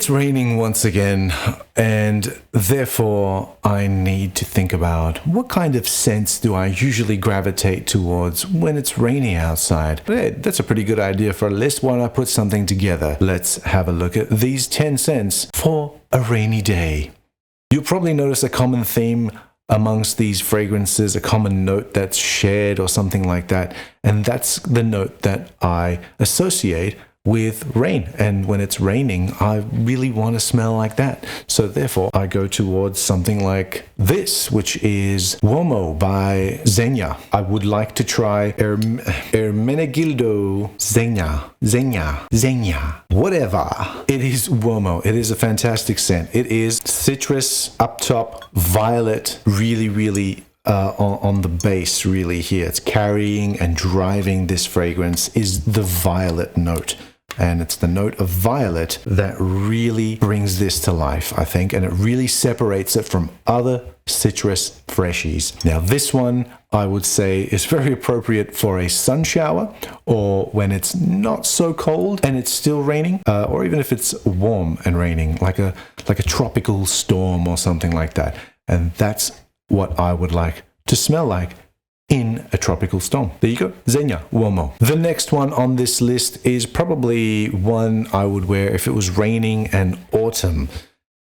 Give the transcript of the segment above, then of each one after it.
It's raining once again, and therefore I need to think about what kind of scents do I usually gravitate towards when it's raining outside. Hey, that's a pretty good idea for a list. Why not put something together? Let's have a look at these 10 scents for a rainy day. You'll probably notice a common theme amongst these fragrances, a common note that's shared or something like that, and that's the note that I associate with rain. And when it's raining, I really want to smell like that. So therefore, I go towards something like this, which is Womo by Zegna. I would like to try Ermenegildo Zegna, whatever. It is Womo. It is a fantastic scent. It is citrus up top, violet, really on the base really here. It's carrying and driving this fragrance is the violet note. And it's the note of violet that really brings this to life, I think, and it really separates it from other citrus freshies. Now, this one, I would say, is very appropriate for a sun shower, or when it's not so cold and it's still raining, or even if it's warm and raining, like a tropical storm or something like that. And that's what I would like to smell like in a tropical storm. There you go, Zegna, Womo. The next one on this list is probably one I would wear if it was raining and autumn.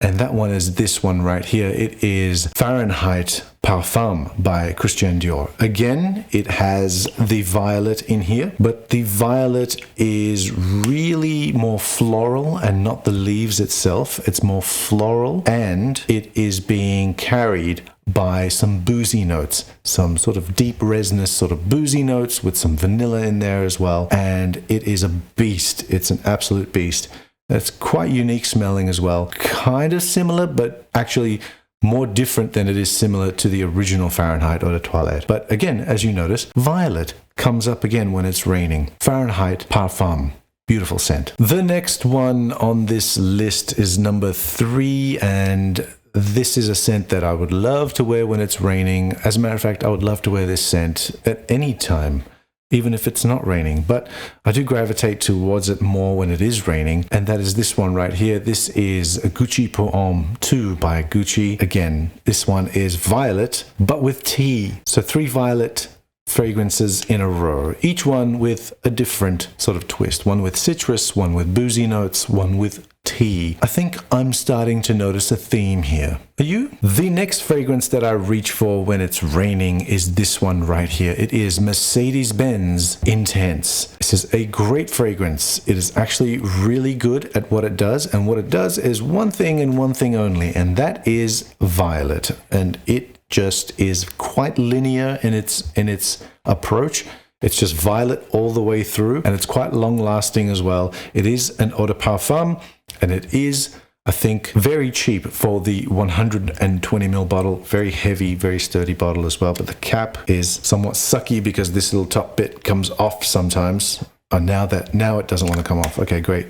And that one is this one right here. It is Fahrenheit Parfum by Christian Dior. Again, it has the violet in here, but the violet is really more floral and not the leaves itself. It's more floral, and it is being carried by some boozy notes, some sort of deep resinous sort of boozy notes with some vanilla in there as well. And it is a beast. It's an absolute beast. It's quite unique smelling as well. Kind of similar, but actually more different than it is similar to the original Fahrenheit Eau de Toilette. But again, as you notice, violet comes up again when it's raining. Fahrenheit Parfum. Beautiful scent. The next one on this list is number 3, and this is a scent that I would love to wear when it's raining. As a matter of fact, I would love to wear this scent at any time, even if it's not raining. But I do gravitate towards it more when it is raining, and that is this one right here. This is Gucci Pour Homme 2 by Gucci. Again, this one is violet, but with tea. So 3 violet fragrances in a row, each one with a different sort of twist. One with citrus, one with boozy notes, one with tea. I think I'm starting to notice a theme here. Are you? The next fragrance that I reach for when it's raining is this one right here. It is Mercedes-Benz Intense. This is a great fragrance. It is actually really good at what it does, and what it does is one thing and one thing only, and that is violet. And it just is quite linear in its approach. It's just violet all the way through, and it's quite long lasting as well. It is an eau de parfum, and it is, I think, very cheap for the 120 ml bottle. Very heavy, very sturdy bottle as well. But the cap is somewhat sucky because this little top bit comes off sometimes. Oh, now it doesn't want to come off. Okay, great.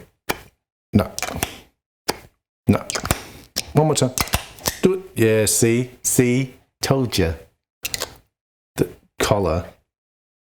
No. One more time. Do it. Yeah, see. Told you. The collar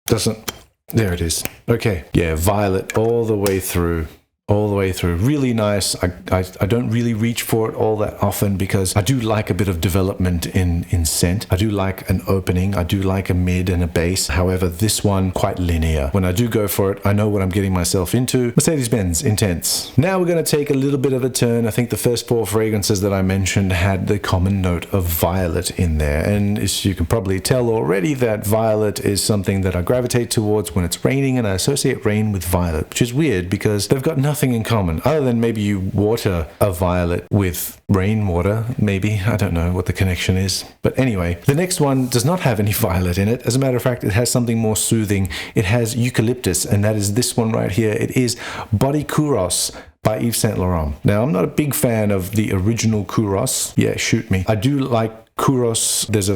doesn't. There it is. Okay. Yeah, violet all the way through. Really nice. I don't really reach for it all that often because I do like a bit of development in scent. I do like an opening. I do like a mid and a base. However, this one quite linear. When I do go for it, I know what I'm getting myself into. Mercedes-Benz Intense. Now we're going to take a little bit of a turn. I think the first 4 fragrances that I mentioned had the common note of violet in there. And as you can probably tell already, that violet is something that I gravitate towards when it's raining, and I associate rain with violet, which is weird because they've got nothing in common other than maybe you water a violet with rainwater. Maybe, I don't know what the connection is, but anyway, the next one does not have any violet in it. As a matter of fact, it has something more soothing. It has eucalyptus, and that is this one right here. It is Body Kuros by Yves Saint Laurent. Now, I'm not a big fan of the original Kuros. Yeah, shoot me. I do like Kuros. There's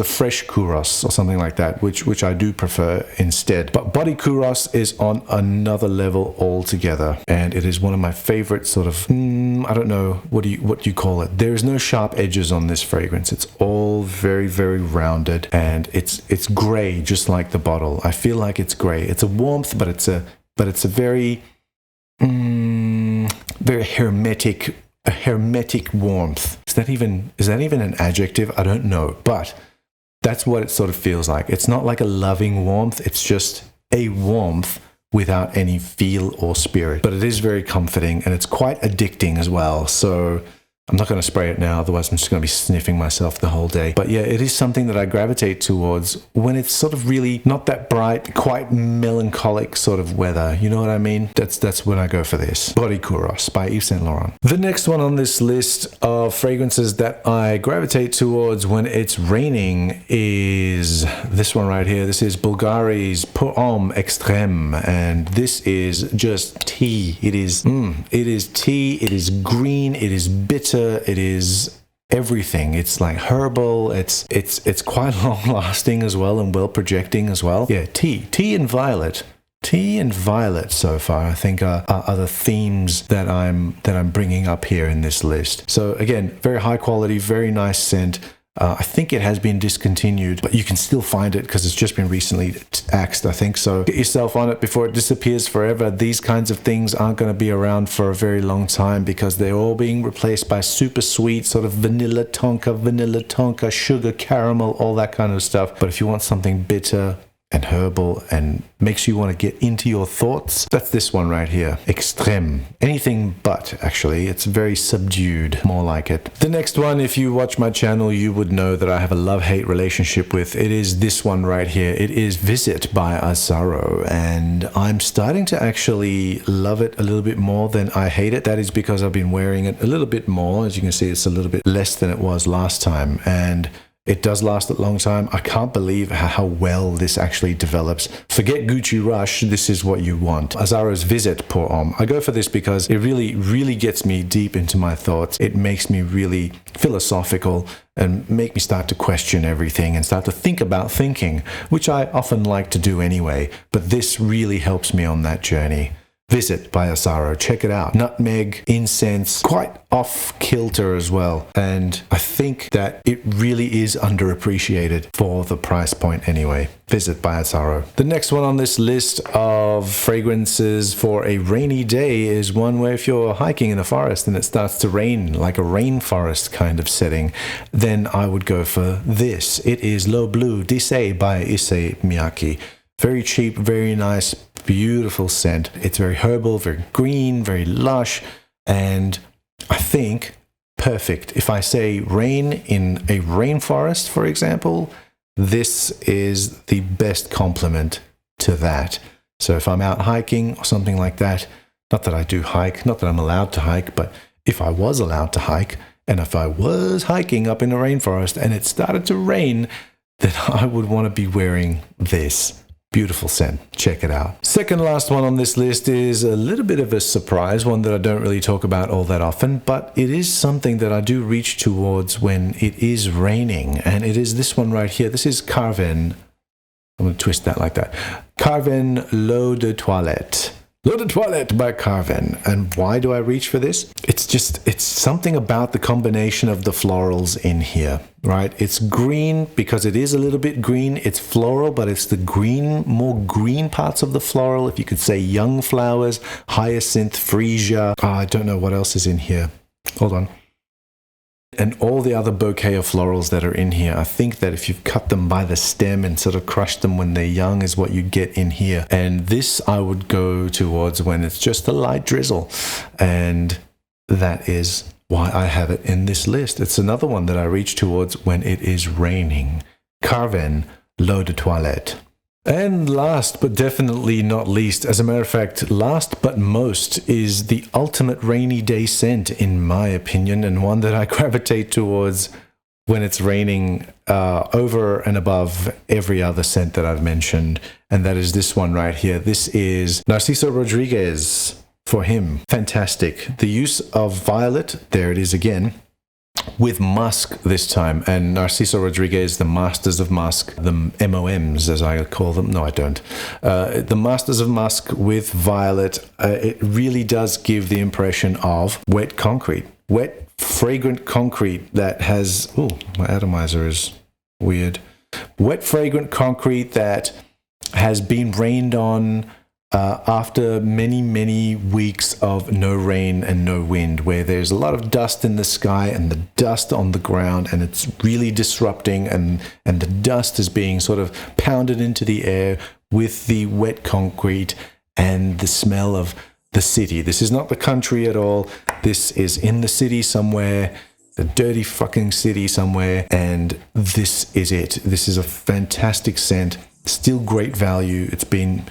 a fresh Kuros or something like that, which I do prefer instead. But Body Kuros is on another level altogether, and it is one of my favorite sort of, I don't know, what you call it. There is no sharp edges on this fragrance. It's all very, very rounded, and it's gray, just like the bottle. I feel like it's gray. It's a warmth, but it's a very very hermetic, a hermetic warmth. Is that even an adjective? I don't know, but that's what it sort of feels like. It's not like a loving warmth. It's just a warmth without any feel or spirit. But it is very comforting, and it's quite addicting as well. So I'm not going to spray it now, otherwise I'm just going to be sniffing myself the whole day. But yeah, it is something that I gravitate towards when it's sort of really not that bright, quite melancholic sort of weather. You know what I mean? That's when I go for this. Body Kuros by Yves Saint Laurent. The next one on this list of fragrances that I gravitate towards when it's raining is this one right here. This is Bulgari's Guerlain Extreme, and this is just tea. It is tea. It is green. It is bitter. It is everything. It's like herbal. It's quite long lasting as well, and well projecting as well. Yeah, tea and violet. Tea and violet so far, I think, are the themes that I'm bringing up here in this list. So again, very high quality, very nice scent. I think it has been discontinued, but you can still find it because it's just been recently axed, I think. So get yourself on it before it disappears forever. These kinds of things aren't going to be around for a very long time because they're all being replaced by super sweet sort of vanilla tonka, sugar caramel, all that kind of stuff. But if you want something bitter and herbal and makes you want to get into your thoughts, that's this one right here. Extreme. Anything but, actually. It's very subdued, more like it. The next one, if you watch my channel, you would know that I have a love-hate relationship with. It is this one right here. It is Visit by Asaro, and I'm starting to actually love it a little bit more than I hate it. That is because I've been wearing it a little bit more. As you can see, it's a little bit less than it was last time, and it does last a long time. I can't believe how well this actually develops. Forget Gucci Rush, this is what you want. Asaro's Visit Pour Homme. I go for this because it really gets me deep into my thoughts. It makes me really philosophical and make me start to question everything and start to think about thinking, which I often like to do anyway, but this really helps me on that journey. Visit by Asaro. Check it out. Nutmeg, incense, quite off kilter as well. And I think that it really is underappreciated for the price point anyway. Visit by Asaro. The next one on this list of fragrances for a rainy day is one where if you're hiking in a forest and it starts to rain, like a rainforest kind of setting, then I would go for this. It is Le Bleu d'Issey by Issey Miyake. Very cheap, very nice, beautiful scent. It's very herbal, very green, very lush, and I think perfect. If I say rain in a rainforest, for example, this is the best complement to that. So if I'm out hiking or something like that, not that I do hike, not that I'm allowed to hike, but if I was allowed to hike, and if I was hiking up in a rainforest and it started to rain, then I would want to be wearing this. Beautiful scent. Check it out. Second last one on this list is a little bit of a surprise, one that I don't really talk about all that often, but it is something that I do reach towards when it is raining, and it is this one right here. This is Carven. I'm going to twist that like that. Carven L'Eau de Toilette. L'Eau de Toilette by Carven. And why do I reach for this? It's something about the combination of the florals in here, right? It's green because it is a little bit green. It's floral, but it's the green, more green parts of the floral. If you could say young flowers, hyacinth, freesia. I don't know what else is in here. Hold on. And all the other bouquet of florals that are in here, I think that if you've cut them by the stem and sort of crushed them when they're young is what you get in here. And this I would go towards when it's just a light drizzle. And that is why I have it in this list. It's another one that I reach towards when it is raining. Carven L'Eau de Toilette. And last but definitely not least, as a matter of fact, last but most, is the ultimate rainy day scent, in my opinion, and one that I gravitate towards when it's raining over and above every other scent that I've mentioned, and that is this one right here. This is Narciso Rodriguez. For him, fantastic. The use of violet, there it is again, with musk this time, and Narciso Rodriguez, the masters of musk, the MOMs as I call them. No, I don't. The masters of musk with violet, it really does give the impression of wet concrete, wet, fragrant concrete that has, oh, my atomizer is weird. Wet, fragrant concrete that has been rained on after many weeks of no rain and no wind, where there's a lot of dust in the sky and the dust on the ground, and it's really disrupting, and the dust is being sort of pounded into the air with the wet concrete and the smell of the city. This is not the country at all. This is in the city somewhere, the dirty fucking city somewhere, and this is it. This is a fantastic scent. Still great value. It's been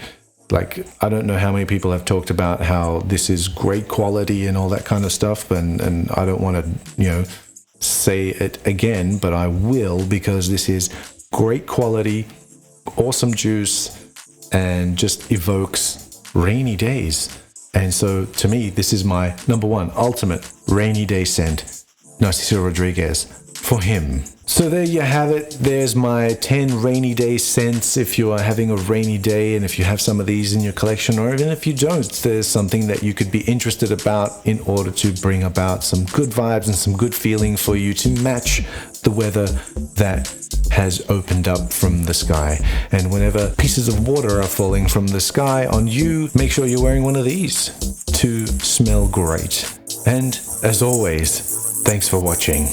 like, I don't know how many people have talked about how this is great quality and all that kind of stuff, and I don't want to, say it again, but I will, because this is great quality, awesome juice, and just evokes rainy days. And so to me, this is my number one ultimate rainy day scent, Narciso Rodriguez, for him. So there you have it. There's my 10 rainy day scents if you are having a rainy day, and if you have some of these in your collection, or even if you don't, there's something that you could be interested about in order to bring about some good vibes and some good feeling for you to match the weather that has opened up from the sky. And whenever pieces of water are falling from the sky on you, make sure you're wearing one of these to smell great. And as always, thanks for watching.